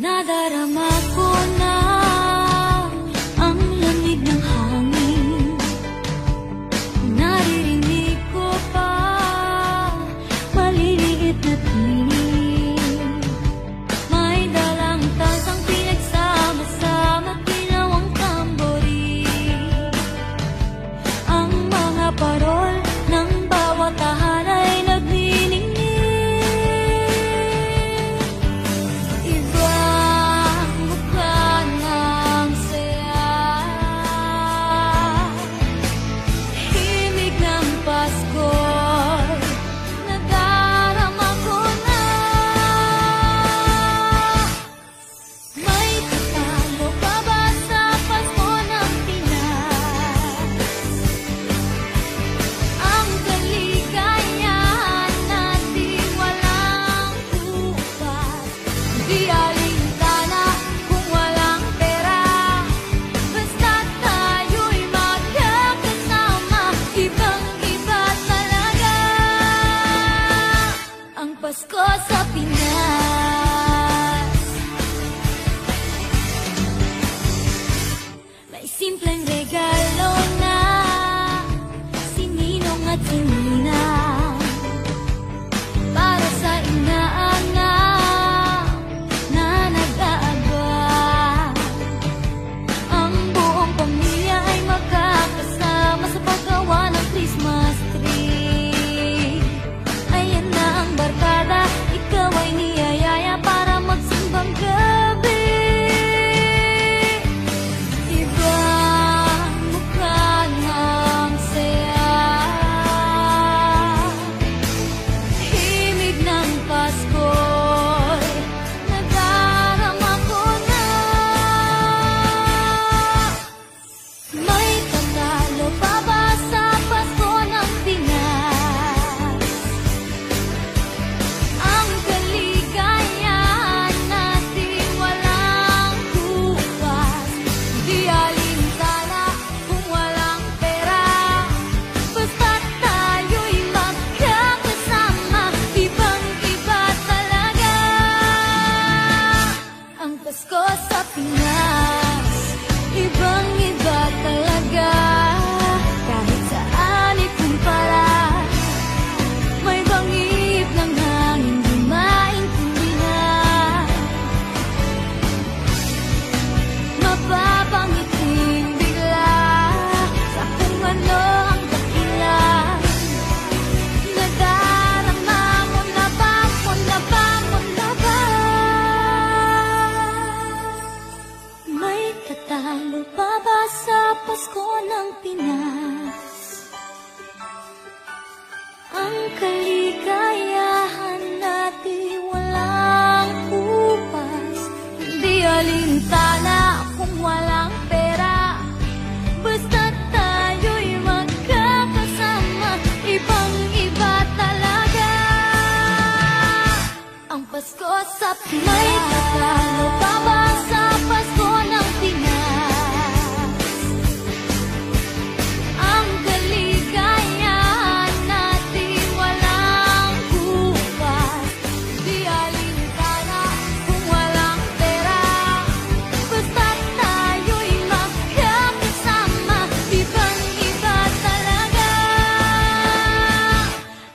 Nadarama ko na ang lamig ng hangin. Naririnig ko pa maliliit na tinig. May dalang tasang pinagsama-sama, ginawang tambori. Ang mga parol ng bawat tahan ay nagniningning. Ibang mukha ng saya, himig ng Pasko, nadarama ko na. May tatalo pa ba sa Pasko ng Pinas? Ang kaligayahan natin walang upas. Di alintana kung walang pera, basta't tayo'y magkakasama. Ibang-iba talaga ang Pasko sa Pinas. May simpleng regalo na si Ninong at si Ninang para sa inaangang na nag-aabang. Ang buong pamilya ay magkakasama sa paggawa ng Christmas tree. Ayan na ang barkada, ikaw ay niyayaya para magsimbang gabi. Ibang mukha ng saya, himig ng Pasko'y nadarama ko na. May tatalo pa ba sa Pasko ng Pinas? Ang kaligayahan natin walang upas. Di alintana kung walang pera, basta't tayo'y magkakasama. Ibang-iba talaga ang Pasko sa Pinas. Ibang-iba talaga, kahit saan ikumpara. May bangib ng hangin, di maintindihan. Mapapangiting bigla sa kung ano ang dakilan. Nadarama mo na ba, mo na ba, mo na ba? May tatalo pa ba sa Pasko ng Pinas? Ang kaligayahan natin walang upas. Di alintana kung walang pera, basta't tayo'y magkakasama. Ibang-iba talaga ang Pasko sa Pinas. May tatalo pa ba sa Pasko ng Pinas? Ang kaligayahan natin walang upas. Di alintana kung walang pera, basta't tayo'y magkakasama. Ibang-iba talaga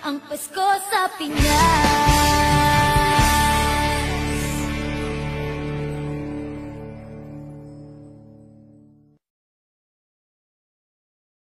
ang Pasko sa Pinas.